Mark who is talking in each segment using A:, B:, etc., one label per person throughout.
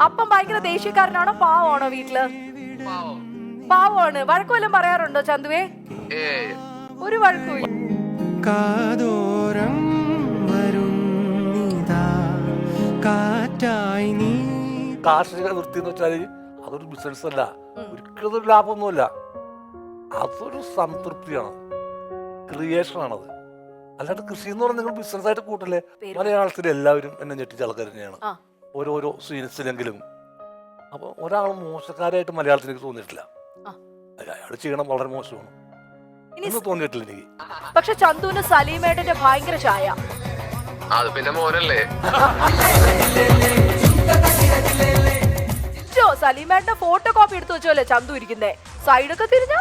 A: അപ്പം ഭയങ്കര ദേഷ്യക്കാരനാണോ പാവമാണോ വീട്ടില്? പാവമാണ്. വഴക്കുവല്ലം പറയാറുണ്ടോ ചന്തുവേ? ഒരു വഴക്കുമില്ല.
B: കാതോരം വരുന്നിതാ കാറ്റായി നീ.
C: കാർഷിക വൃത്തി എന്ന് വെച്ചാൽ അതൊരു ബിസിനസ് അല്ല, ഒരിക്കലും ഒരു ലാഭമൊന്നുമില്ല. അതൊരു സംതൃപ്തിയാണ്, ക്രിയേഷൻ ആണത്. അല്ലാണ്ട് കൃഷി എന്ന് പറഞ്ഞാൽ നിങ്ങൾ ബിസിനസ് ആയിട്ട് കൂട്ടല്ലേ. മലയാളത്തിൽ എല്ലാവരും എന്നെ ഞെട്ടിച്ച ആൾക്കാർ തന്നെയാണ്, ഓരോരോ സീൻസിലെങ്കിലും. അപ്പൊ ഒരാൾ മോശക്കാരായിട്ട് മലയാളത്തിൽ എനിക്ക് തോന്നിയിട്ടില്ല. അയാൾ ചെയ്യണം വളരെ മോശമാണ് എന്ന് തോന്നിയിട്ടില്ല എനിക്ക്.
A: പക്ഷെ ചന്തുവിന് സലീമേട്ടന്റെ ഭയങ്കര ചായ.
D: അത് പിന്നെ മോനല്ലേ.
A: സലീമേട്ടന്റെ ഫോട്ടോ കോപ്പി എടുത്തു വെച്ചോല്ലേ ചന്തു ഇരിക്കുന്നേ. സൈഡൊക്കെ തിരിഞ്ഞ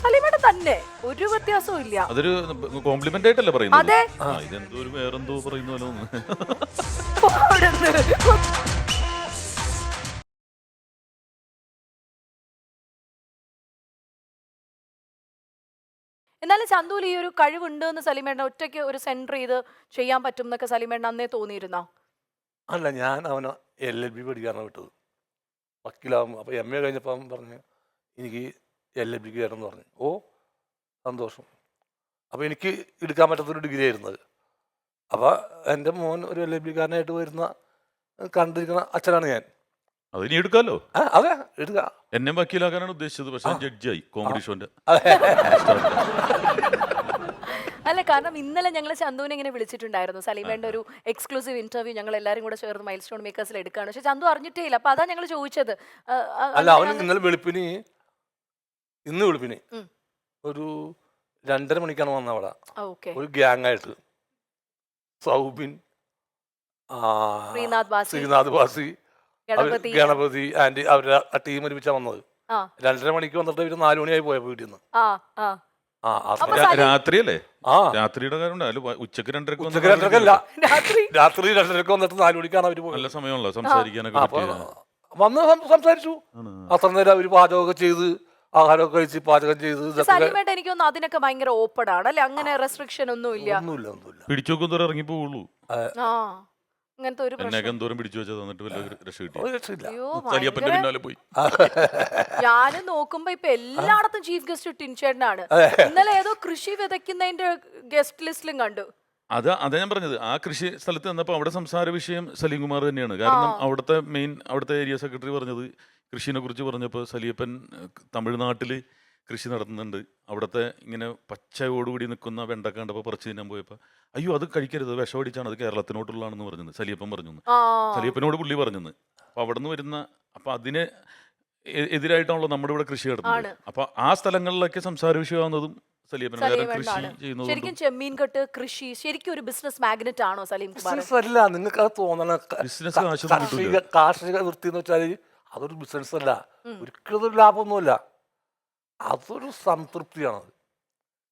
A: സലീമേട്ടൻ തന്നെ, ഒരു വ്യത്യാസവും ഇല്ല.
E: അതൊരു കോംപ്ലിമെന്റ് ആയിട്ടല്ലേ പറയുന്നത്?
A: അതെ,
E: ഇതെന്തോ ഒരു വേറെന്തോ പറയുന്ന പോലെ തോന്നുന്നു.
A: എന്നാലും ചന്തുവിൽ ഈ ഒരു കഴിവുണ്ട് എന്ന് സലീമേട്ടൻ ഒറ്റയ്ക്ക് ഒരു സെന്റർ ചെയ്ത് ചെയ്യാൻ പറ്റും എന്നൊക്കെ സലീമേട്ടൻ അന്നേ തോന്നിയിരുന്നോ?
C: അല്ല, ഞാൻ അവനെ LLB പഠിക്കാനാണ് വിട്ടത്, വക്കീലാവും. അപ്പോൾ MA കഴിഞ്ഞപ്പോൾ അവൻ പറഞ്ഞ് എനിക്ക് LLB കയറണം എന്ന് പറഞ്ഞു. ഓ സന്തോഷം. അപ്പോൾ എനിക്ക് എടുക്കാൻ പറ്റാത്തൊരു ഡിഗ്രി ആയിരുന്നത്. അപ്പോൾ എൻ്റെ മോൻ ഒരു LLB കാരനായിട്ട് വരുന്ന കണ്ടിരിക്കുന്ന അച്ഛനാണ് ഞാൻ.
E: അതിനി എടുക്കാലോ.
C: അതെ, എടുക്കുക.
E: എന്നെ വക്കീലാക്കാനാണ് ഉദ്ദേശിച്ചത്, പക്ഷെ ജഡ്ജായി കോമഡി ഷോന്റെ.
A: അല്ല, കാരണം ഇന്നലെ ഞങ്ങൾ ചന്തുവിനെ ഇങ്ങനെ വിളിച്ചിട്ടുണ്ടായിരുന്നു. സലീമേന്റെ ഒരു എക്സ്ക്ലൂസീവ് ഇന്റർവ്യൂ ഞങ്ങൾ എല്ലാവരും കൂടെ ചേർന്ന് മൈൽ സ്റ്റോൺ മേക്കേഴ്സിൽ എടുക്കുകയാണ്. പക്ഷെ ചന്തു അറിഞ്ഞിട്ടേ ഇല്ല. അപ്പൊ അതാ ഞങ്ങൾ ചോദിച്ചത്.
C: അല്ല, അവൻ ഇന്നലെ ഇന്ന് വെളുപ്പിന് ഒരു 2:30 മണിക്കാണ് വന്ന അവിടെ. ഒരു ഗ്യാങ് ആയിട്ട് സൗബിൻ, ശ്രീനാഥ് ബാസി, ഗണപതി ആൻഡ് അവരുടെ ടീം ഒരുമിച്ചാണ് വന്നത്. 2:30 മണിക്ക് വന്നിട്ട് ഇവര് 4 മണിയായി പോയപ്പോ വീട്ടിൽ നിന്ന്.
E: രാത്രിയല്ലേ? രാത്രിയുടെ കാര്യം ഉച്ചക്ക് 2:30
C: രാത്രി 2:30 വന്നിട്ട് 4 മണിക്കാണ് അവര് പോയത്.
E: നല്ല സമയമുള്ള സംസാരിക്കാനൊക്കെ
C: വന്ന് സംസാരിച്ചു. അത്ര നേരം അവര് പാചകമൊക്കെ ചെയ്ത്, ആഹാരമൊക്കെ കഴിച്ച് പാചകം ചെയ്ത്.
A: സലീമേട്ടൻ എനിക്ക് തോന്നുന്നു അതിനൊക്കെ ഭയങ്കര ഓപ്പൺ ആണ് അല്ലെ? അങ്ങനെ റെസ്ട്രിക്ഷൻ ഒന്നും ഇല്ല.
E: പിടിച്ചോക്കും ഇറങ്ങി പോവുള്ളൂ.
A: അങ്ങനത്തെ ഒരു
E: എന്തോരം പിടിച്ചു വെച്ചാൽ തന്നിട്ട് വല്ല രക്ഷ കിട്ടി.
A: സലിയപ്പന്റെ
E: പിന്നാലെ പോയി.
A: ഞാനും നോക്കുമ്പോ ഇപ്പൊ എല്ലായിടത്തും ചീഫ് ഗസ്റ്റ് ടിൻചേട്ടനാണ്. ഇന്നലെ ഏതോ കൃഷി വിതയ്ക്കുന്നതിന്റെ ഗസ്റ്റ് ലിസ്റ്റിലും കണ്ടു.
E: അതാ ഞാൻ പറഞ്ഞത്, ആ കൃഷി സ്ഥലത്ത് നിന്നപ്പോൾ അവിടെ സംസാര വിഷയം സലീം കുമാർ തന്നെയാണ്. കാരണം അവിടുത്തെ ഏരിയ സെക്രട്ടറി പറഞ്ഞത്, കൃഷിനെ കുറിച്ച് പറഞ്ഞപ്പോൾ സലിയപ്പൻ തമിഴ്നാട്ടിൽ കൃഷി നടത്തുന്നുണ്ട്, അവിടുത്തെ ഇങ്ങനെ പച്ചയോടുകൂടി നിൽക്കുന്ന വെണ്ടക്ക കണ്ടപ്പോൾ പറിച്ചു തിന്നാൻ പോയപ്പോൾ അയ്യോ അത് കഴിക്കരുത്, വിഷമടിച്ചാണ്, അത് കേരളത്തിനോട്ടുള്ളതാണെന്ന് പറഞ്ഞു സലിയപ്പൻ പറഞ്ഞു. സലിയപ്പനോട് പുള്ളി പറഞ്ഞു. അപ്പോൾ അവിടെ നിന്ന് വരുന്ന, അപ്പോൾ അതിന് എതിരായിട്ടാണല്ലോ നമ്മുടെ ഇവിടെ കൃഷി നടത്തുന്നത്. അപ്പോൾ ആ സ്ഥലങ്ങളിലൊക്കെ സംസാര വിഷയമാകുന്നതും സലിയപ്പൻ കൃഷി ചെയ്യുന്നത്.
A: ശരിക്കും ചെമ്മീൻ കെട്ട് കൃഷി ശരിക്കും ഒരു ബിസിനസ് മാഗ്നറ്റ് ആണോ സലീം കുമാർ?
C: അല്ല, നിങ്ങൾക്ക് അത് തോന്നണം. കാർഷിക വൃത്തി എന്ന് വെച്ചാൽ അതൊരു ബിസിനസ് അല്ല, ഒരിക്കലും ഒരു ലാഭമൊന്നുമില്ല. അതൊരു സംതൃപ്തിയാണത്,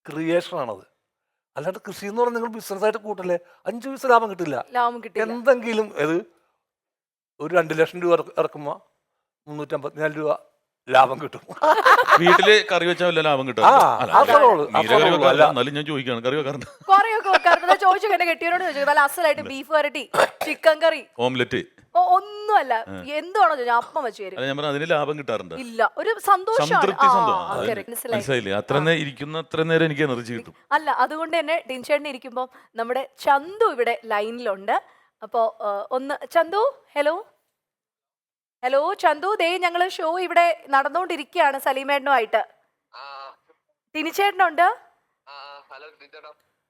C: ക്രിയേഷൻ ആണത്. അല്ലാണ്ട് കൃഷി എന്ന് പറഞ്ഞാൽ നിങ്ങൾ ബിസിനസ് ആയിട്ട് കൂട്ടല്ലേ. 5 പൈസ ലാഭം കിട്ടില്ല. എന്തെങ്കിലും ഒരു 2 ലക്ഷം രൂപ ഇറക്കുമ്പോ 354 രൂപ ലാഭം കിട്ടും.
E: വീട്ടില് കറി വെച്ചാൽ വല്ല ലാഭം കിട്ടും. ഞാൻ ചോദിക്കാണ്, കറി വെക്കാറുണ്ട്?
A: ചോദിച്ചു കെട്ടിയോട് ചോദിച്ചു. നല്ല അസലായിട്ട് ബീഫ് വരട്ടി, ചിക്കൻ കറി,
E: ഓംലെറ്റ്
A: ഒന്നുമല്ല എന്താണോ ചോദിച്ചാൽ അപ്പം വെച്ച് തരും.
E: ഞാൻ പറഞ്ഞു അതിന് ലാഭം കിട്ടാറുണ്ട്.
A: ഇല്ല, ഒരു സന്തോഷം.
E: മനസ്സിലായില്ലേ? അത്ര ഇരിക്കുന്ന അത്ര നേരം എനിക്ക് എനർജി കിട്ടും.
A: അല്ല, അതുകൊണ്ട് തന്നെ ടിൻചേട്ടൻ ഇരിക്കുമ്പോ നമ്മുടെ ചന്തു ഇവിടെ ലൈനിലുണ്ട്. അപ്പോ ഒന്ന് ചന്തു, ഹലോ ചന്തു, ദേ ഞങ്ങള് ഷോ ഇവിടെ നടന്നുകൊണ്ടിരിക്കുകയാണ് സലീമേട്ടനുമായിട്ട്. ടിനിച്ചേട്ടനുണ്ട്.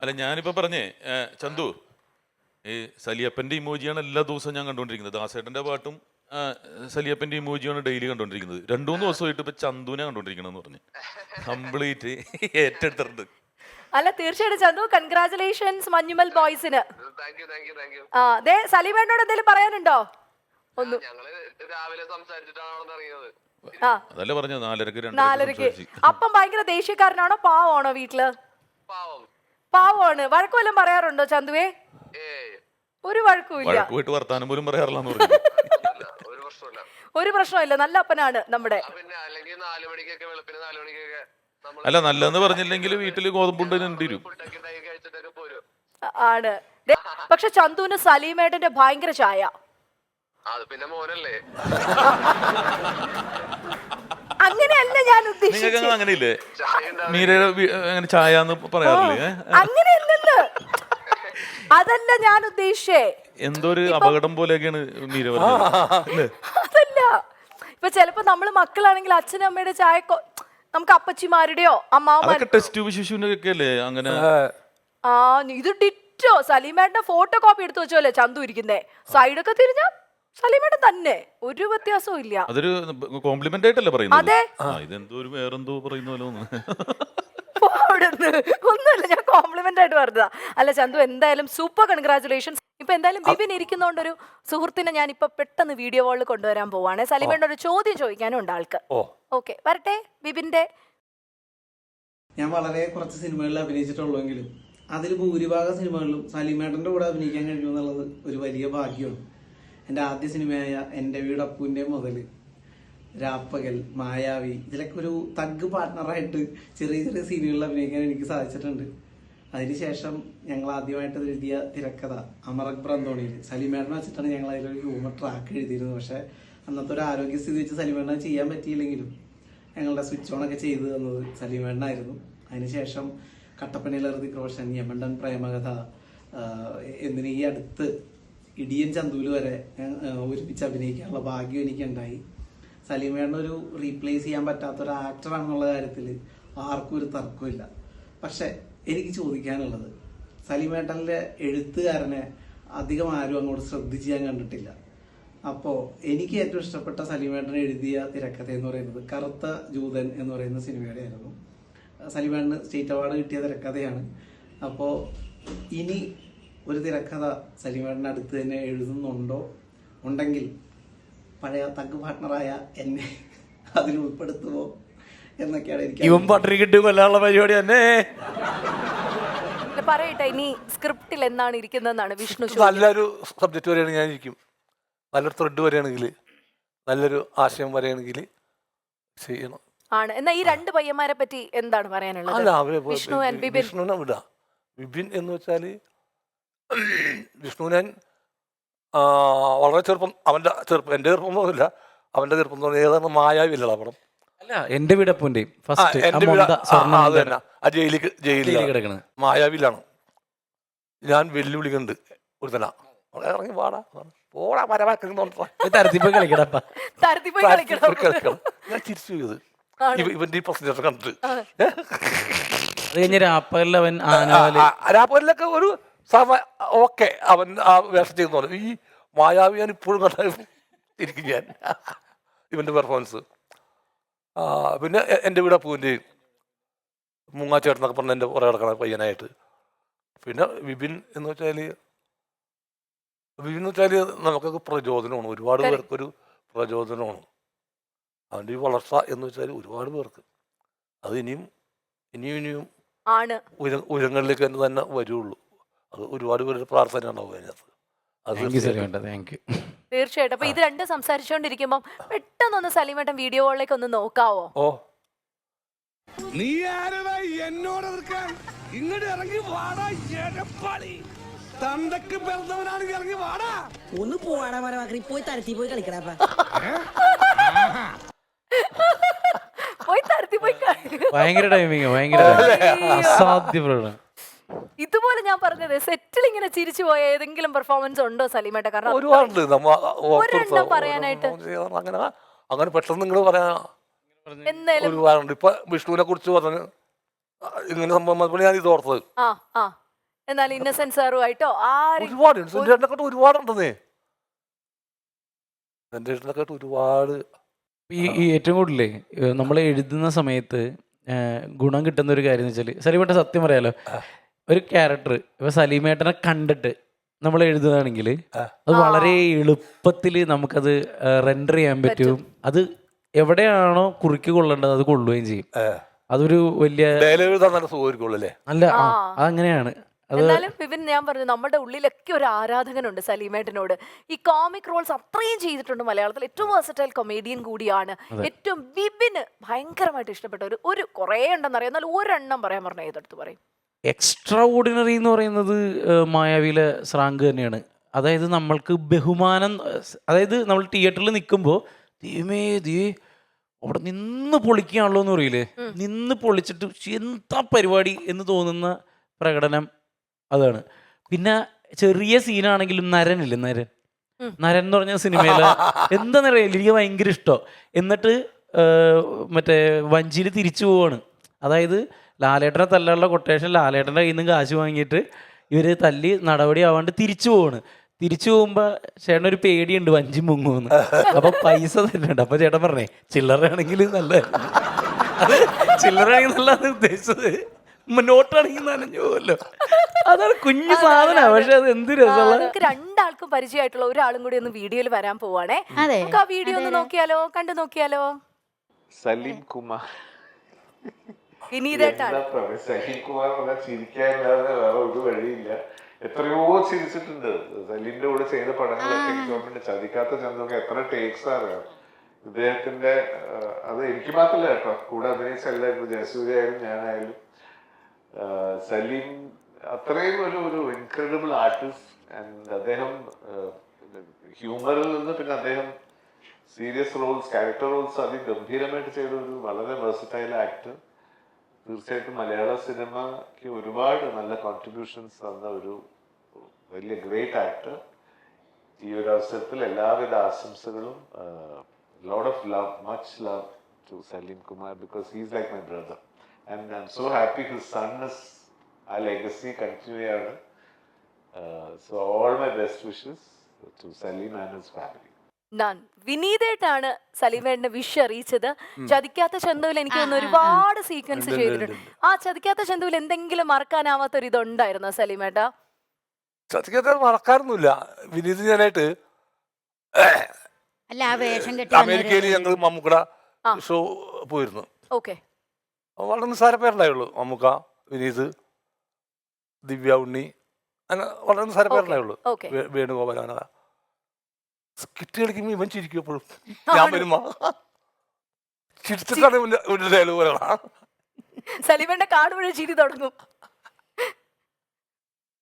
E: അല്ല, ഞാനിപ്പോ പറഞ്ഞേ ചന്തു, ഈ സലിയപ്പന്റെ ഇമോജിയാണ് എല്ലാ ദിവസവും ഞാൻ കണ്ടോണ്ടിരിക്കുന്നത്. ദാസേട്ടന്റെ പാട്ടും സലിയപ്പന്റെ ഇമോജിയാണ് ഡെയിലി കണ്ടോണ്ടിരിക്കുന്നത്. 2-3 ദിവസമായിട്ട് ഇപ്പൊ ചന്തുവിനെ കണ്ടോണ്ടിരിക്കണെന്ന് പറഞ്ഞു കംപ്ലീറ്റ് ഏറ്റെടുത്തിട്ടുണ്ട്.
A: അല്ല, തീർച്ചയായിട്ടും ചന്തു, കൺഗ്രാചുലേഷൻസ് മഞ്ഞുമൽ ബോയ്സിന്. ദേ സലീമേട്ടനോട് എന്തെങ്കിലും പറയാനുണ്ടോ? ഒന്നും.
E: അതല്ലേ പറഞ്ഞു
A: 4:30. അപ്പം ഭയങ്കര ദേഷ്യക്കാരനാണോ പാവമാണോ വീട്ടില്? പാവമാണ്. വഴക്കുവല്ലം പറയാറുണ്ടോ ചന്തുവേ? ഒരു വഴക്കുമില്ല.
E: വർത്താനം പോലും പറയാറില്ല.
A: ഒരു പ്രശ്നമില്ല, നല്ല അപ്പനാണ് നമ്മുടെ.
E: അല്ല, നല്ലതെന്ന് പറഞ്ഞില്ലെങ്കിൽ വീട്ടില് ഗോതമ്പുണ്ടിരും
A: ആണ്. പക്ഷെ ചന്തുവിന് സലീമേട്ടന്റെ ഭയങ്കര ചായ.
D: അത് പിന്നെ മോനല്ലേ.
A: അങ്ങനെയല്ല ഞാൻ
E: നിങ്ങൾക്ക്
A: ഉദ്ദേശിച്ചത്.
E: അങ്ങനെയില്ലേ
D: ചായ ഉണ്ടാവും.
E: മീരയുടെ അങ്ങനെ ചായ എന്ന് പറയാറില്ലേ?
A: അങ്ങനെയല്ലല്ലോ, അതല്ല ഞാൻ ഉദ്ദേശിച്ചേ.
E: എന്തോ ഒരു അപകടം പോലെയൊക്കെയാണ് മീര പറഞ്ഞത്.
A: അതല്ല, ഇപ്പൊ ചിലപ്പോ നമ്മള് മക്കളാണെങ്കിൽ അച്ഛനും അമ്മയുടെ ചായ നമുക്ക് അപ്പച്ചിമാരുടെയോ അമ്മാവന്മാരുടെ
E: അതൊക്കെ ടെസ്റ്റ് വിശേഷുവിനൊക്കെ അല്ലേ അങ്ങനെ.
A: ആ ഇത് ഡിറ്റോ സലീമേട്ടന്റെ ഫോട്ടോ കോപ്പി എടുത്തു വെച്ചോല്ലേ ചന്തു ഇരിക്കുന്നേ. സൈഡൊക്കെ തിരിഞ്ഞ സലീമേട്ടൻ തന്നെ, ഒരു വ്യത്യാസവും ഇല്ല.
E: അതൊരു കോംപ്ലിമെന്റ് ആയിട്ടല്ലേ പറയുന്നത്?
A: അതെ.
E: ഇതെന്തോ ഒരു വേറെന്തോ പറയുന്ന പോലെ തോന്നുന്നു.
A: ഒന്നുമല്ല, ഞാൻ കോംപ്ലിമെന്റ് ആയിട്ട് പറഞ്ഞതാ. അല്ല ചന്തു, എന്തായാലും സൂപ്പർ കൺഗ്രാചുലേഷൻസ്. ഇപ്പൊ എന്തായാലും ബിബിൻ ഇരിക്കുന്നോണ്ടൊരു സുഹൃത്തിനെ ഞാൻ ഇപ്പൊ പെട്ടെന്ന് വീഡിയോ കോളിൽ കൊണ്ടുവരാൻ പോവാണ്. സലീമേട്ടൻ ഒരു ചോദ്യം ചോദിക്കാനും ഉണ്ട് ആൾക്ക്. ഓക്കെ, വരട്ടെ ബിബിന്റെ.
B: ഞാൻ വളരെ കുറച്ച് സിനിമകളിൽ അഭിനയിച്ചിട്ടുള്ളൂവെങ്കിലും അതിൽ ഭൂരിഭാഗം സിനിമകളിലും സലീമേട്ടൻ്റെ കൂടെ അഭിനയിക്കാൻ കഴിയും എന്നുള്ളത് ഒരു വലിയ ഭാഗ്യമാണ്. എൻ്റെ ആദ്യ സിനിമയായ എൻ്റെ വീട് അപ്പൂൻ്റെ മുതൽ, രാപ്പകൽ, മായാവി, ഇതിലൊക്കെ ഒരു തഗ് പാർട്ട്ണറായിട്ട് ചെറിയ ചെറിയ സീനുകളിൽ അഭിനയിക്കാൻ എനിക്ക് സാധിച്ചിട്ടുണ്ട്. അതിനുശേഷം ഞങ്ങൾ ആദ്യമായിട്ട് എഴുതിയ തിരക്കഥ അമർ അക്ബർ അന്തോണിയിൽ സലീമേട്ടനെ വെച്ചിട്ടാണ് ഞങ്ങൾ അതിലൊരു ഹ്യൂമർ ട്രാക്ക് എഴുതിയിരുന്നത്. പക്ഷേ അന്നത്തെ ഒരു ആരോഗ്യസ്ഥിതി വെച്ച് സലീമേട്ടനെ ചെയ്യാൻ പറ്റിയില്ലെങ്കിലും ഞങ്ങളുടെ സ്വിച്ച് ഓണൊക്കെ ചെയ്തു തന്നത് സലീമേട്ടനായിരുന്നു. അതിനുശേഷം കട്ടപ്പനയിലെ ഋതിക് റോഷൻ, യമണ്ടൻ പ്രേമകഥ, എന്തിന് ഈ അടുത്ത് ഇടിയൻ ചന്തൂല് വരെ ഒരുമിച്ച് അഭിനയിക്കാനുള്ള ഭാഗ്യം എനിക്കുണ്ടായി. സലീമേട്ടനൊരു റീപ്ലേസ് ചെയ്യാൻ പറ്റാത്ത ഒരു ആക്ടറാണെന്നുള്ള കാര്യത്തിൽ ആർക്കും ഒരു തർക്കമില്ല. പക്ഷെ എനിക്ക് ചോദിക്കാനുള്ളത്, സലീമേട്ടൻ്റെ എഴുത്തുകാരനെ അധികം ആരും അങ്ങോട്ട് ശ്രദ്ധിച്ച് ഞാൻ കണ്ടിട്ടില്ല. അപ്പോൾ എനിക്ക് ഏറ്റവും ഇഷ്ടപ്പെട്ട സലീമേട്ടൻ എഴുതിയ തിരക്കഥ എന്ന് പറയുന്നത് കറുത്ത ജൂതൻ എന്ന് പറയുന്ന സിനിമയുടെ ആയിരുന്നു. സലീമേട്ടന് സ്റ്റേറ്റ് അവാർഡ് കിട്ടിയ തിരക്കഥയാണ്. അപ്പോൾ ഇനി ഒരു തിരക്കഥ സലീമേട്ടൻ്റെ അടുത്ത് തന്നെ എഴുതുന്നുണ്ടോ? ഉണ്ടെങ്കിൽ പഴയ തഗ് പാർട്ട്ണറായ എന്നെ അതിൽ ഉൾപ്പെടുത്തുമോ എന്നൊക്കെയാണ് എനിക്ക്.
F: ഇവൻ പട്ടറി കിട്ടി കൊല്ലാനുള്ള പരിപാടി തന്നെ.
A: പറയട്ടെ, ഇനി സ്ക്രിപ്റ്റിൽ എന്താണ് ഇരിക്കുന്നതെന്നാണ് വിഷ്ണു.
C: നല്ലൊരു സബ്ജക്റ്റ് വരെയാണെങ്കിൽ ഞാൻ ഇരിക്കും, നല്ലൊരു ത്രെഡ് വരെയാണെങ്കിൽ, നല്ലൊരു ആശയം വരെയാണെങ്കിൽ ചെയ്യണം.
A: ആണ്. എന്നാ ഈ രണ്ട് പയ്യന്മാരെ പറ്റി എന്താണ് പറയാനുള്ളത്?
C: അല്ല, അവരെ
A: വിഷ്ണു and ബിബിൻ.
C: വിഷ്ണുവിനെ വിടാം. ബിബിൻ എന്ന് വെച്ചാൽ വിഷ്ണു ഞാൻ വളരെ ചെറുപ്പം, അവൻ്റെ ചെറുപ്പം, എൻ്റെ ചെറുപ്പമൊന്നുമില്ല, അവൻ്റെ ചെറുപ്പം തോന്നി. ഏതാണ് മായാവില്ല പടം?
F: അല്ല, എന്റെ വീടപ്പൂന്റെയും ഫസ്റ്റ്
C: അത് തന്നെ, ആ ജയിലിൽ
F: കിടക്കണത്
C: മായാവിലാണ്. ഞാൻ വെല്ലുവിളിക്കുന്നുണ്ട് ഒരു തന്നെ, ഇറങ്ങി പാടാ പോടാ പരമാക്കി
F: തരത്തിപ്പോയി കളിക്കടപ്പ.
C: ഞാൻ തിരിച്ചു പോയത് ഇവന്റെ ഈ പ്രസന്റേഷൻ കണ്ടിട്ട്.
F: അത് കഴിഞ്ഞ രാപ്പകലവൻ
C: രാപ്പകലിലൊക്കെ ഒരു ഓക്കെ അവൻ ആ വേഷം ചെയ്യുന്ന ഈ മായാവി ഞാൻ ഇപ്പോഴും കണ്ടിരിക്കും ഞാൻ ഇവന്റെ പെർഫോമൻസ്. പിന്നെ എൻ്റെ വീട് പൂവിൻ്റെയും മുങ്ങാച്ചേട്ടനൊക്കെ പറഞ്ഞ എൻ്റെ പുറകെ കിടക്കണ പയ്യനായിട്ട്. പിന്നെ വിപിൻ എന്ന് വെച്ചാൽ നമുക്കൊക്കെ പ്രചോദനമാണ്, ഒരുപാട് പേർക്കൊരു പ്രചോദനമാണ്. അവൻ്റെ ഈ വളർച്ച എന്ന് വെച്ചാൽ ഒരുപാട് പേർക്ക് അത് ഇനിയും ഉയരങ്ങളിലേക്ക് തന്നെ വരുള്ളൂ. അത് ഒരുപാട് പേരുടെ പ്രാർത്ഥന ഉണ്ടാവും അതിനകത്ത്.
A: തീർച്ചയായിട്ടും. അപ്പൊ ഇത് രണ്ടും സംസാരിച്ചുകൊണ്ടിരിക്കുമ്പോ പെട്ടെന്നൊന്ന് സലീമേട്ടൻ വീഡിയോ കോളിലേക്ക് ഒന്ന് നോക്കാവോ?
G: നീ ആരടാ എന്നോട് എതിർക്കാൻ? ഇങ്ങോട്ട് ഇറങ്ങി വാടാ എടപ്പാളി, തണ്ടക്ക് പിറന്നവനാണെങ്കിൽ ഇറങ്ങി വാടാ.
H: ഒന്ന് പോവാടാ മരമാക്കി, പോയി തരത്തി പോയി കളിക്കടാ.
F: ഭയങ്കര ടൈമിങ്, ഭയങ്കര അസാധ്യ പ്രകടനം.
A: ഇതുപോലെ ഞാൻ പറഞ്ഞത് സെറ്റിൽ ഇങ്ങനെ ചിരിച്ചു പോയ ഏതെങ്കിലും പെർഫോമൻസ് ഉണ്ടോ സലീമേട്ട? കാരണം
C: ഒരുപാടുണ്ട്
A: പറയാനായിട്ട്.
C: അങ്ങനെ പെട്ടെന്ന് നിങ്ങൾ പറയാ ഒരുപാടുണ്ട്. ഇപ്പൊ വിഷ്ണുവിനെ കുറിച്ച് പറഞ്ഞു ഇങ്ങനെ സംഭവം ഞാൻ ഇത് ഓർത്തത്.
A: എന്നാൽ ഇന്നസെന്റ് സാറുമായിട്ടോ
C: ഒരുപാടുണ്ടെന്നേ, ഒരുപാട്.
F: ഈ ഏറ്റവും കൂടുതലേ നമ്മൾ എഴുതുന്ന സമയത്ത് ഗുണം കിട്ടുന്ന ഒരു കാര്യം എന്ന് വെച്ചാൽ, സലീമേട്ട സത്യം പറയാലോ, ഒരു ക്യാരക്ടർ ഇപ്പൊ സലീമേട്ടനെ കണ്ടിട്ട് നമ്മൾ എഴുതുകയാണെങ്കിൽ അത് വളരെ എളുപ്പത്തിൽ നമുക്കത് റെൻഡർ ചെയ്യാൻ പറ്റും. അത് എവിടെയാണോ കുറിക്ക് കൊള്ളേണ്ടത് അത് കൊള്ളുകയും ചെയ്യും. അതൊരു വലിയ അല്ല, അതങ്ങനെയാണ്.
A: എന്നാലും വിപിൻ, ഞാൻ പറഞ്ഞു നമ്മുടെ ഉള്ളിലൊക്കെ ഒരു ആരാധകനുണ്ട് സലീമേട്ടനോട്. ഈ കോമിക് റോൾസ് അത്രയും ചെയ്തിട്ടുണ്ട് മലയാളത്തിൽ. ഏറ്റവും വേഴ്സറ്റൈൽ കൊമേഡിയൻ കൂടിയാണ്. ഏറ്റവും വിപിന് ഭയങ്കരമായിട്ട് ഇഷ്ടപ്പെട്ട ഒരു കുറേ ഉണ്ടെന്നറിയാം, എന്നാൽ ഒരെണ്ണം പറയാൻ പറഞ്ഞാൽ ഏതെടുത്ത് പറയും?
F: എക്സ്ട്രാ ഓർഡിനറി എന്ന് പറയുന്നത് മായാവിയിലെ സ്രാങ്ക് തന്നെയാണ്. അതായത് നമ്മൾക്ക് ബഹുമാനം, അതായത് നമ്മൾ തിയേറ്ററിൽ നിൽക്കുമ്പോൾ ദൈവമേ അവിടെ നിന്ന് പൊളിക്കുകയാണല്ലോ എന്ന് പറയില്ലേ, നിന്ന് പൊളിച്ചിട്ട് എന്താ പരിപാടി എന്ന് തോന്നുന്ന പ്രകടനം അതാണ്. പിന്നെ ചെറിയ സീനാണെങ്കിലും നരനില്ലേ, നരൻ എന്ന് പറഞ്ഞ സിനിമയില് എന്താന്നറിയില്ല, എനിക്ക് ഭയങ്കര ഇഷ്ടം. എന്നിട്ട് മറ്റേ വഞ്ചിയിൽ തിരിച്ചു പോവാണ്. അതായത് ലാലേട്ടനെ തല്ലാനുള്ള കൊട്ടേഷൻ ലാലേട്ടൻ്റെ കയ്യിൽ നിന്ന് കാശ് വാങ്ങിയിട്ട് ഇവർ തല്ലി നടപടി ആവാണ്ട് തിരിച്ചു പോവാണ്. തിരിച്ചു പോകുമ്പോൾ ചേട്ടനൊരു പേടിയുണ്ട് വഞ്ചി മുങ്ങുമെന്ന്. അപ്പോൾ പൈസ തരുന്നുണ്ട്. അപ്പോൾ ചേട്ടൻ പറഞ്ഞേ ചില്ലറയാണെങ്കിൽ നല്ല, അത് ചില്ലറയാണെങ്കിൽ നല്ലതാണ് ഉദ്ദേശിച്ചത്, നോട്ടാണെങ്കിൽ നനഞ്ഞു പോവല്ലോ. അതാണ് കുഞ്ഞു സാധനമാണ്, പക്ഷെ അത് എന്ത് രസമുള്ള.
A: നമുക്ക് രണ്ടാൾക്കും പരിചയമായിട്ടുള്ള ഒരാളും കൂടി ഒന്ന് വീഡിയോയിൽ വരാൻ പോവാണേ.
I: അതെ.
A: നമുക്ക് ആ വീഡിയോ ഒന്ന് നോക്കിയാലോ, കണ്ടു നോക്കിയാലോ.
J: സലീം കുമാർ.
A: വിനീതേട്ടാണ്.
J: സലീം കുമാർ പറഞ്ഞാൽ ചിരിക്കാനില്ലാതെ വേറെ ഒരു വഴിയില്ല. എത്രയോ ചിരിച്ചിട്ടുണ്ട്. സലീമിന്റെ കൂടെ ചെയ്ത പടങ്ങളൊക്കെ എനിക്ക് ചതിക്കാത്ത ചന്തൊക്കെ എത്ര ടേക്സ് അറിയാം ഇദ്ദേഹത്തിന്റെ. അത് എനിക്ക് മാത്രമല്ല കേട്ടോ, കൂടെ അഭിനയിച്ച എല്ലാവരും, ജയസൂര്യ ആയാലും ഞാനായാലും. സലീം അത്രയും ഒരു ഇൻക്രെഡിബിൾ ആർട്ടിസ്റ്റ്. ആൻഡ് അദ്ദേഹം ഹ്യൂമറിൽ നിന്ന് പിന്നെ അദ്ദേഹം സീരിയസ് റോൾസ്, ക്യാരക്ടർ റോൾസ് അതിഗംഭീരമായിട്ട് ചെയ്ത ഒരു വളരെ വെർസറ്റൈൽ ആക്ടർ. തീർച്ചയായിട്ടും മലയാള സിനിമയ്ക്ക് ഒരുപാട് നല്ല കോൺട്രിബ്യൂഷൻസ് തന്ന ഒരു വലിയ ഗ്രേറ്റ് ആക്ടർ. ഈ ഒരു അവസരത്തിൽ എല്ലാവിധ ആശംസകളും. Lot of love, much love to Saleem Kumar, because he's like my brother. And I am so happy his son is ആ ലെഗസി കണ്ടിന്യൂ ചെയ്യാണ്. So all my best wishes to Saleem and his family.
A: ഞാൻ വിനീതേട്ടാണ് സലീമേട്ടനെ wish അറിയിച്ചത്. ചതിക്കാത്ത ചന്തുവിൽ എനിക്ക് തോന്നുന്നു ഒരുപാട് sequence ചെയ്തിട്ടുണ്ട്. ആ ചതിക്കാത്ത ചന്തുവിൽ എന്തെങ്കിലും മറക്കാനാവാത്ത ഒരു ഇതുണ്ടായിരുന്നോ സലീമേട്ടാ?
C: ചതിക്കാത്ത മറക്കാറൊന്നുമില്ല. വിനീത് ഞാനായിട്ട്
I: അല്ല, ആ വേഷം കെട്ടി
C: അമേരിക്കയിൽ ഞങ്ങൾ മമ്മൂക്കട ഷോ പോയിരുന്നു.
A: ഓക്കെ.
C: വളരെ നിസ്സാര പേരുണ്ടായുള്ളൂ. മമ്മൂക്ക, വിനീത്, ദിവ്യ ഉണ്ണി, അങ്ങനെ വളരെ നിസ്സാര പേരുണ്ടായുള്ളൂ. വേണുഗോപാൽ, അങ്ങനെ സ്കിറ്റ് കളിക്കുമ്പോൾ ഇവൻ ചിരിക്കും എപ്പോഴും. ഞാൻ വരുമ്പോ ചിരിച്ചിട്ടാണ് ഒരു ഡയലോഗ് പറയണ.
A: സലീമേട്ടനെ കാണുമ്പോഴേ ചിരി തുടങ്ങും.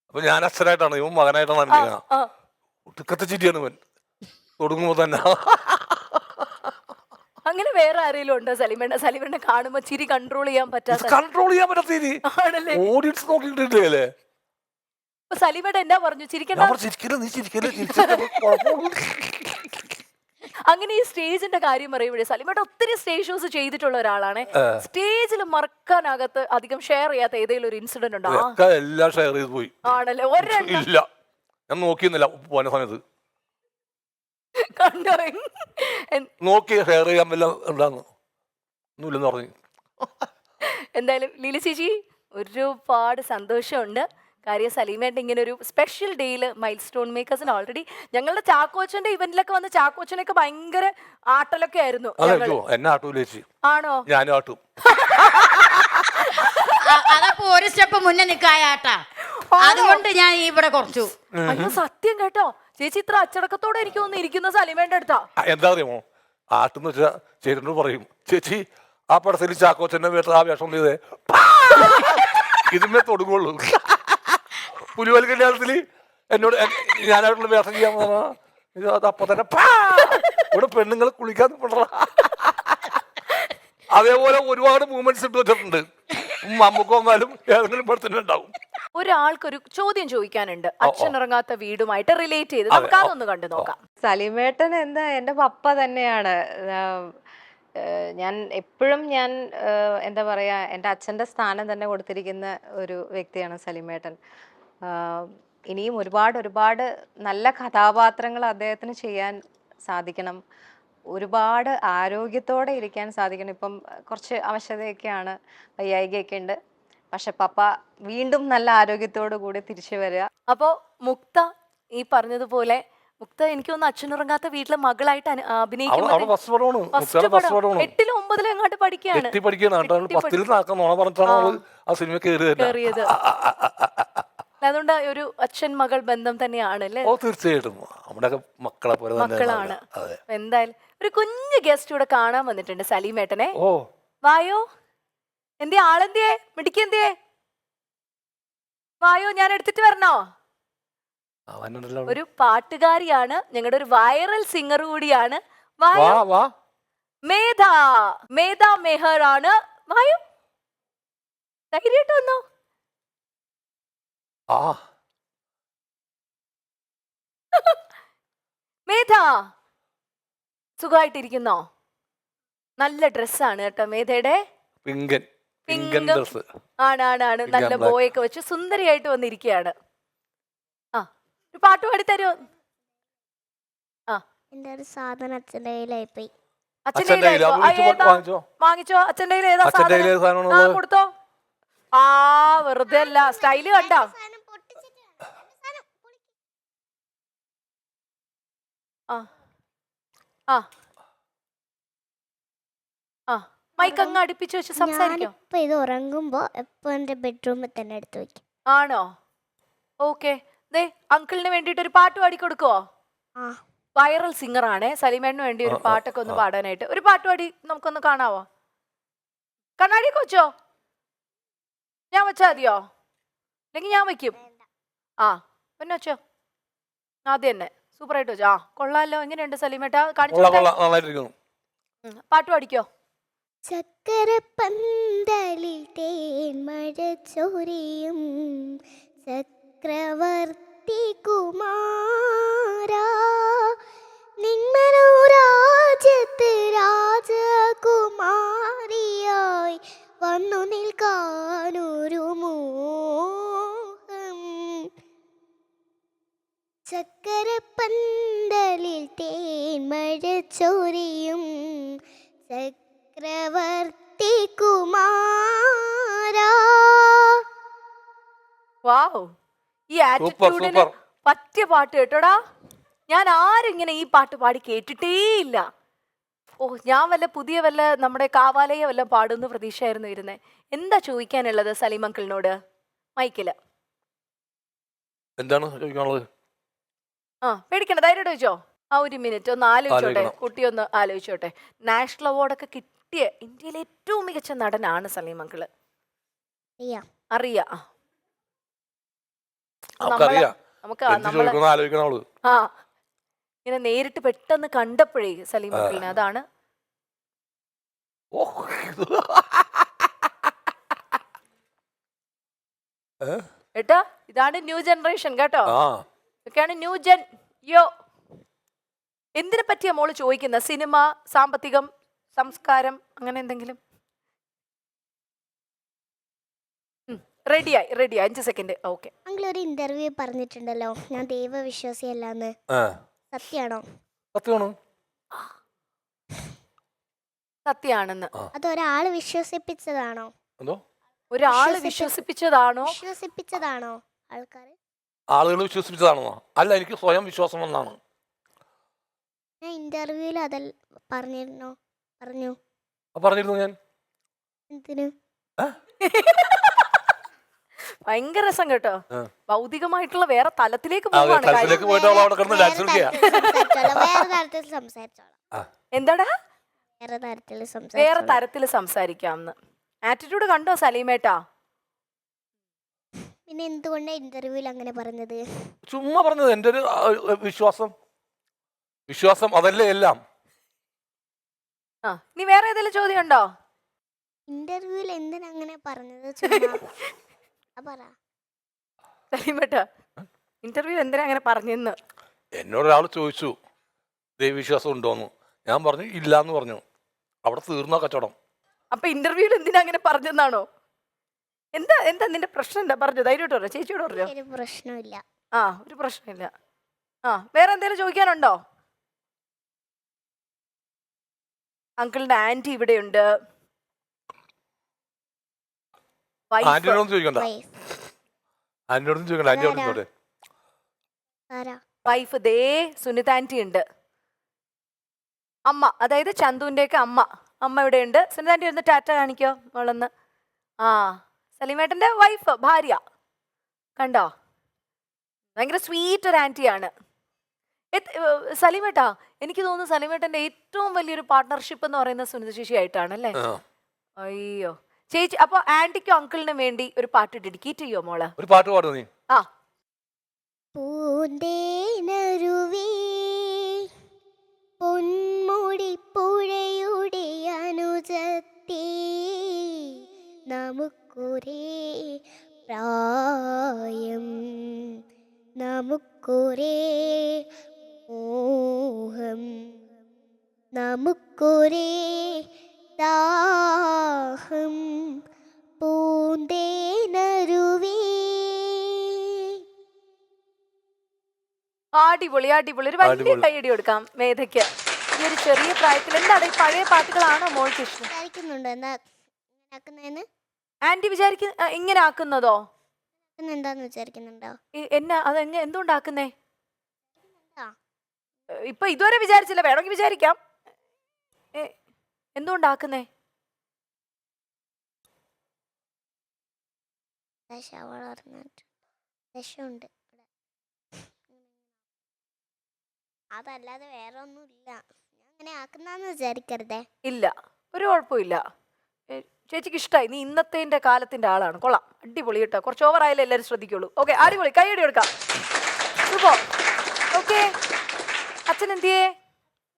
C: അപ്പൊ ഞാൻ അച്ഛനായിട്ടാണ്, ഇവൻ മകനായിട്ടാണ് അഭിനയിക്കുക. ഒടുക്കത്തെ ചിരിയാണ് ഇവൻ തുടങ്ങുമ്പോ തന്നെ.
A: അങ്ങനെ വേറെ ആരെങ്കിലും ഉണ്ടോ സലീമേട്ടനെ കാണുമ്പോ ചിരി കൺട്രോൾ ചെയ്യാൻ പറ്റാത്ത?
C: കൺട്രോൾ ചെയ്യാൻ പറ്റാത്ത ചിരി ഓഡിയൻസ് നോക്കിയിട്ടില്ലേ.
A: സലീമേട്ടൻ എന്നാ പറഞ്ഞു? ചിരിക്കണ്ട. അങ്ങനെ ഈ സ്റ്റേജിന്റെ കാര്യം പറയുമ്പോഴേ സലീമേട്ടൻ ഒത്തിരി സ്റ്റേജ് ഷോസ് ചെയ്തിട്ടുള്ള ഒരാളാണ്. സ്റ്റേജിൽ മറക്കാനകത്ത് അധികം ഷെയർ ചെയ്യാത്ത ഏതെങ്കിലും ഒരു ഇൻസിഡന്റ് ഉണ്ടോ?
C: എല്ലാം ഷെയർ ചെയ്ത് പോയി.
A: ആണല്ലേ? ഒരെണ്ണം
C: ഇല്ല, ഞാൻ നോക്കിയൊന്നുമില്ല പോയ സമയത്ത്.
A: കണ്ടോ?
C: നോക്കി ഷെയർ ചെയ്യാൻ വല്ല ഉണ്ടാന്ന് ഒന്നുമില്ലെന്ന് പറഞ്ഞു.
A: എന്തായാലും ലീല ചേച്ചി ഒരുപാട് സന്തോഷമുണ്ട്. കാര്യം സലീമേട്ടൻ ഇങ്ങനെ ഒരു സ്പെഷ്യൽ ഡേയിൽ മൈൽ സ്റ്റോൺ മേക്കേഴ്സിന് ഓൾറെഡി ഞങ്ങളുടെ ചാക്കോച്ചന്റെ ഇവന്റിലൊക്കെ വന്ന് ചാക്കോച്ചനൊക്കെ ഭയങ്കര ആട്ടലൊക്കെ ആയിരുന്നു.
C: എന്നെ ആട്ടൂലേച്ചി.
A: ആണോ?
C: ഞാനും ആട്ടും.
I: അതപ്പോ ഒരു സ്റ്റെപ്പ് മുന്നേ നിക്കായാട്ടാ, അതുകൊണ്ട് ഞാൻ ഇവിടെ കുറച്ചു.
A: അയ്യോ സത്യം കേട്ടോ ചേച്ചി, ഇത്ര അച്ചടക്കത്തോടെ എനിക്ക് തോന്നുന്നു ഇരിക്കുന്ന സലീമേട്ടൻ അടുത്താ.
C: എന്താ അറിയാമോ, ആട്ടെന്ന് വെച്ചാ ചേട്ടനോട് പറയും, ചേച്ചി ആ പടത്തിൽ ചാക്കോച്ചന്റെ വീട്ടിൽ ആ വേഷം ചെയ്തേ, ഇതിന്മേ തുടങ്ങുള്ളൂ. പുലിവൽ കല്യാണത്തില് എന്നോട് ഞാനായിട്ടുള്ള വേഷം ചെയ്യാൻ പറഞ്ഞാൽ അത് അപ്പൊ തന്നെ ഇവിടെ പെണ്ണുങ്ങൾ കുളിക്കാൻ പെട. അതേപോലെ ഒരുപാട് മൂവ്മെന്റ്സ് ഇട്ട് വെച്ചിട്ടുണ്ട്. നമുക്ക് വന്നാലും ഏതെങ്കിലും പടത്തിന് ഉണ്ടാവും.
A: ഒരാൾക്കൊരു ചോദ്യം ചോദിക്കാനുണ്ട്, അച്ഛൻ ഇറങ്ങാത്ത വീടുമായിട്ട് റിലേറ്റ് ചെയ്ത്. നമുക്ക് അതൊന്ന് കണ്ടു നോക്കാം.
K: സലീമേട്ടൻ എൻ്റെ പപ്പ തന്നെയാണ്. ഞാൻ എപ്പോഴും എന്താ പറയുക, എൻ്റെ അച്ഛൻ്റെ സ്ഥാനം തന്നെ കൊടുത്തിരിക്കുന്ന ഒരു വ്യക്തിയാണ് സലീമേട്ടൻ. ഇനിയും ഒരുപാട് നല്ല കഥാപാത്രങ്ങൾ അദ്ദേഹത്തിന് ചെയ്യാൻ സാധിക്കണം. ഒരുപാട് ആരോഗ്യത്തോടെ ഇരിക്കാൻ സാധിക്കണം. ഇപ്പം കുറച്ച് അവശതയൊക്കെയാണ്, വയ്യായികയൊക്കെ ഉണ്ട്. പക്ഷെ പപ്പ വീണ്ടും നല്ല ആരോഗ്യത്തോടു കൂടി തിരിച്ചു വരിക.
A: അപ്പോ മുക്ത ഈ പറഞ്ഞതുപോലെ, മുക്ത എനിക്ക് തോന്നുന്നു അച്ഛനുറങ്ങാത്ത വീട്ടിലെ മകളായിട്ട് അഭിനയിക്കുന്നത് 8ലും 9ലും എങ്ങാണ്ട് പഠിക്കുകയാണ്. കേറിയത്. അതുകൊണ്ട് ഒരു അച്ഛൻ മകൾ ബന്ധം തന്നെയാണ് അല്ലേ?
C: തീർച്ചയായിട്ടും
A: മക്കളാണ്. എന്തായാലും ഒരു കുഞ്ഞു ഗസ്റ്റ് ഇവിടെ കാണാൻ വന്നിട്ടുണ്ട് സലീമേട്ടനെ. വായോ, എന്തേ ആളെന്തിയേ, മിടിക്കെന്തിയേ, വായോ, ഞാൻ എടുത്തിട്ട് വരണോ?
C: അവനുണ്ടല്ലോ.
A: ഒരു പാട്ടുകാരിയാണ്, ഞങ്ങളുടെ ഒരു വൈറൽ സിംഗർ കൂടിയാണ്.
C: വാ
A: വായു
C: വാ
A: മേധ, മേധ മെഹർ ആണ്. വായു, ധൈര്യമായിട്ട് വന്നോ.
C: ആ
A: മേധ, സുഖമായിട്ടിരിക്കുന്നോ? നല്ല ഡ്രസ്സാണ് കേട്ടോ മേധയുടെ.
C: പിങ്കൻ പിങ്കൻ
A: പിങ്ക്
C: ഡ്രസ്.
A: ആണ്.
C: പിങ്ക്
A: നല്ല
C: ആൻഡ് ബ്ലാക്ക്.
A: ബോയൊക്കെ വെച്ച് സുന്ദരിയായിട്ട് വന്നിരിക്കുകയാണ്. ആ, ഒരു പാട്ട് പാടി തരുമോ? ആ,
K: എന്റെ ഒരു സാധനം അച്ഛൻ്റെ കയ്യിലായി പോയി.
A: അച്ഛൻ്റെ
C: അച്ഛൻ്റെ കയ്യിലാ?
A: കയ്യിലായിരിക്കോ? ആ,
C: വിളിച്ച്
A: ഏതാ?
C: വാങ്ങിച്ചോ.
A: വാങ്ങിച്ചോ. അച്ഛൻ്റെ കയ്യിൽ ഏതാ
C: അച്ഛൻ്റെ കയ്യിൽ
A: സാധനം?
C: ഏത് സാധനമാണോ
A: ആ,
C: ഉള്ളത്?
A: കൊടുത്തോ. ആ, വെറുതെ അല്ല, സ്റ്റൈല് കണ്ടോ? ആ ആ ആ, മൈക്ക് അങ്ങ് അടുപ്പിച്ച് വെച്ച് സംസാരിക്കോ.
K: ഞാനിപ്പോ ഇത് ഉറങ്ങുമ്പോ എപ്പോ എന്റെ ബെഡ്റൂമിൽ തന്നെ എടുത്തു വെക്കും.
A: ആണോ? ഓക്കെ. ദേ, അങ്കിളിന് വേണ്ടിയിട്ട് ഒരു പാട്ട് പാടി കൊടുക്കുവോ?
K: ആ,
A: വൈറൽ സിംഗർ ആണേ, സലീമേടിന് വേണ്ടി ഒരു പാട്ടൊക്കെ ഒന്ന് പാടാനായിട്ട്. ഒരു പാട്ട് പാടി നമുക്കൊന്ന് കാണാവോ? കണ്ണാടിയൊക്കെ വെച്ചോ? ഞാൻ വെച്ചാ മതിയോ? അല്ലെങ്കിൽ ഞാൻ വെക്കും. ആ, പിന്നെ വെച്ചോ. ആദ്യം തന്നെ സൂപ്പറായിട്ട് വെച്ചോ. ആ, കൊള്ളാലോ. എങ്ങനെയുണ്ട് സലീമേട്ടാ? കാണിച്ചു
C: കൊള്ളാം
A: കൊടുത്തേ.
C: കൊള്ളാം, നന്നായിട്ടിരിക്കുന്നു.
A: പാട്ട് പാടിക്കോ.
K: ചക്കര പന്തലിൽ തേൻമഴ ചൊരിയും ചക്രവർത്തി കുമാരാ, നിന്മനോരാജ്യത്ത് രാജകുമാരിയായി വന്നു നിൽക്കാനൊരു മോഹം. ചക്കര പന്തലിൽ തേൻമഴ ചൊരിയും ചക്രവർത്തി കുമാരാ.
A: വാവ്, ഈ
C: സൂപ്പർ
A: ആറ്റിറ്റ്യൂഡിന്
C: സൂപ്പർ.
A: പറ്റിയ പാട്ട് കേട്ടോടാ. ഞാൻ ആരും ഇങ്ങനെ ഈ പാട്ട് പാടി കേട്ടിട്ടേയില്ല. ഓ, ഞാൻ പുതിയ വല്ല നമ്മുടെ കാവാലയെ വല്ല പാടുന്ന പ്രതീക്ഷയായിരുന്നു ഇരുന്നേ. എന്താ ചോദിക്കാനുള്ളത് സലീം അങ്കിളിനോട്? മൈക്കില്.
C: എന്താണ് ചോദിക്കാനുള്ളത്?
A: ആ, പേടിക്കണ്ട, ധൈര്യമായിട്ട് ചോദിച്ചോ. ആ, ഒരു മിനിറ്റ് ഒന്ന് ആലോചിച്ചോട്ടെ,
C: ആലോചിക്കണം.
A: കുട്ടി ഒന്ന് ആലോചിച്ചോട്ടെ. നാഷണൽ അവാർഡൊക്കെ കിട്ടിയ ഇന്ത്യയിലെ ഏറ്റവും മികച്ച നടനാണ് സലീം അങ്കിള്. അറിയാം.
C: നമുക്കറിയാം.
A: നമുക്ക്
C: എന്ത് ചോദിക്കണം ആലോചിക്കണം അവള്.
A: ആ, ഇങ്ങനെ നേരിട്ട് പെട്ടെന്ന് കണ്ടപ്പോഴേ സലീം അങ്കിളിനെ, അതാണ്.
C: ഓ
A: ഏട്ടാ, ഇതാണ് ന്യൂ ജനറേഷൻ കേട്ടോ.
C: ആ
A: ഇതൊക്കെയാണ് ന്യൂ ജൻ. യോ, എന്തിനെ പറ്റിയാ മോള് ചോദിക്കുന്ന? സിനിമ, സാമ്പത്തികം, സംസ്കാരം, അങ്ങനെ എന്തെങ്കിലും? റെഡിയായി 5 സെക്കൻഡ്. ഓക്കെ.
K: അങ്കിൾ ഒരു ഇന്റർവ്യൂ പറഞ്ഞിട്ടുണ്ടല്ലോ ഞാൻ ദൈവവിശ്വാസിയല്ലാന്ന്.
C: ആ,
K: സത്യാണോ?
C: സത്യമാണ്.
A: സത്യാണെന്ന്.
K: അത് ഒരാള് വിശ്വസിപ്പിച്ചതാണോ?
C: എന്തോ
A: ഒരാള് വിശ്വസിപ്പിച്ചതാണോ?
K: വിശ്വസിപ്പിച്ചതാണോ ആൾക്കാര്?
C: ആളുകൾ വിശ്വസിപ്പിച്ചതാണോ? അല്ല, എനിക്ക് സ്വയം വിശ്വാസം വന്നാണ്.
K: ഞാൻ ഇന്റർവ്യൂല് അതൽ പറഞ്ഞു.
C: പറഞ്ഞിരുന്നു ഞാൻ.
K: എന്തിനു?
A: ഭയങ്കര രസം കേട്ടോ.
C: ആ.
A: ഭൗതികമായിട്ടുള്ള വേറെ തലത്തിലേക്ക്
C: അതെ,
A: പോവാണ് കാര്യം.
C: തലത്തിലേക്ക് പോയിട്ട് അവൾ അവിടെ കിടന്ന് ഡാൻസ് കളിക്കുക.
K: വേറെ തരത്തിൽ സംസാരിച്ചോളാം.
A: എന്താടാ?
K: വേറെ തരത്തിൽ
A: വേറെ
K: സംസാരിച്ചോളാം.
A: തരത്തിൽ സംസാരിക്കാമെന്ന്. ആറ്റിറ്റ്യൂഡ് കണ്ടോ സലീമേട്ടാ?
K: പിന്നെ എന്തുകൊണ്ടാണ് ഇന്റർവ്യൂല് അങ്ങനെ പറഞ്ഞത്?
C: ചുമ്മാ പറഞ്ഞത്. എൻ്റെ ഒരു വിശ്വാസം അതല്ലേ എല്ലാം.
A: ആ, ഇനി വേറെ ഏതെങ്കിലും ചോദ്യം ഉണ്ടോ?
K: ഇന്റർവ്യൂല് എന്തിനാ അങ്ങനെ പറഞ്ഞത്? ചുമ്മാ പറ.
A: സലീമേട്ടാ, ഇന്റർവ്യൂ എന്തിനാ അങ്ങനെ പറഞ്ഞെന്ന്?
C: എന്നോടൊരാൾ ചോദിച്ചു ദൈവവിശ്വാസം ഉണ്ടോന്ന്. ഞാൻ പറഞ്ഞു ഇല്ല എന്ന് പറഞ്ഞു. അവിടെ തീർന്നോ കച്ചവടം.
A: അപ്പൊ ഇന്റർവ്യൂവിൽ എന്തിനാ അങ്ങനെ പറഞ്ഞെന്നാണോ? എന്താ നിന്റെ പ്രശ്നം? എന്താ പറഞ്ഞു? ധൈര്യമായിട്ട് പറഞ്ഞോ, ചേച്ചിയോട് പറഞ്ഞോ.
K: ഒരു പ്രശ്നമില്ല.
A: ആ, ഒരു പ്രശ്നമില്ല. ആ, വേറെ എന്തെങ്കിലും ചോദിക്കാനുണ്ടോ? അങ്കിളിന്റെ ആന്റി ഇവിടെയുണ്ട്.
C: ആന്റിനോടൊന്നും ചോദിക്കണ്ട.
K: വൈഫ്.
C: ആന്റിനോടൊന്നും ചോദിക്കണ്ട. ആന്റി അവിടെ നിന്നോട്ടെ.
K: ആരാ?
A: വൈഫ് ദേ സുനിത ആന്റി ഉണ്ട്. അമ്മ, അതായത് ചന്തുവിന്റെയൊക്കെ അമ്മ ഇവിടെ ഉണ്ട്. സുനിത ആന്റി ഒന്ന് ടാറ്റ കാണിക്കോ മോളൊന്ന്. ആ, സലീമേട്ടന്റെ വൈഫ്, ഭാര്യ. കണ്ടോ? ഭയങ്കര സ്വീറ്റ് ഒരു ആന്റിയാണ്. സലീമേട്ടാ, എനിക്ക് തോന്നുന്നു സലീമേട്ടന്റെ ഏറ്റവും വലിയൊരു പാർട്ട്ണർഷിപ്പ് എന്ന് പറയുന്നത് സുനിത ചേച്ചി ആയിട്ടാണല്ലേ?
C: ആ.
A: അയ്യോ ചേച്ചി, അപ്പൊ ആന്റിക്കും അങ്കിളിനും വേണ്ടി ഒരു പാട്ട് ഡെഡിക്കേറ്റ് ചെയ്യോ മോള്?
C: ഒരു പാട്ട് പാടുന്നു നീ.
A: ആ,
L: പൂന്തേനരുവേ പൊന്മുടി പുഴയുടെ അനുജത്തേ നമുക്കൊരേ പ്രായം നമുക്കൊരേ മോഹം നമുക്കൊരേ ദാഹം പൂന്തേനരുവേ.
A: അടിപൊളി അടിപൊളി. ഒരു വലിയ
C: അടിപൊളി.
A: കൈയടി കൊടുക്കാം മേധയ്ക്ക്. ഈ ഒരു ചെറിയ പ്രായത്തിൽ എന്താണ് ഈ പഴയ പാട്ടുകളാണോ മോൾക്ക് ഇഷ്ടം?
L: വിചാരിക്കുന്നുണ്ടോ എന്താ ആക്കുന്നതെന്ന്?
A: ആന്റി ഇങ്ങനെ ആക്കുന്നതോ?
L: എന്താന്ന് വിചാരിക്കുന്നുണ്ടോ?
A: എന്നാ അത് എന്തുകൊണ്ടാക്കുന്നേ?
L: ആ.
A: ഇപ്പൊ ഇതുവരെ വിചാരിച്ചില്ല, വേണമെങ്കിൽ വിചാരിക്കാം. എന്തുകൊണ്ടാക്കുന്നേ?
L: ദശ വളർന്നിട്ട് ദശയുണ്ട് ഇവിടെ. അതല്ലാതെ വേറെ ഒന്നുമില്ല. ഞാൻ അങ്ങനെ ആക്കുന്നാന്ന് വിചാരിക്കരുതേ.
A: ഇല്ല, ഒരു കുഴപ്പമില്ല. ചേച്ചിക്ക് ഇഷ്ടമായി. നീ ഇന്നത്തെ കാലത്തിന്റെ ആളാണ്. കൊള്ളാം, അടിപൊളി കേട്ടോ. കുറച്ച് ഓവറായാലും എല്ലാവരും ശ്രദ്ധിക്കുള്ളൂ. ഓക്കെ, അടിപൊളി. കൈയടി കൊടുക്കാം. സൂപ്പർ. ഓക്കെ, അച്ഛൻ എന്തിയേ?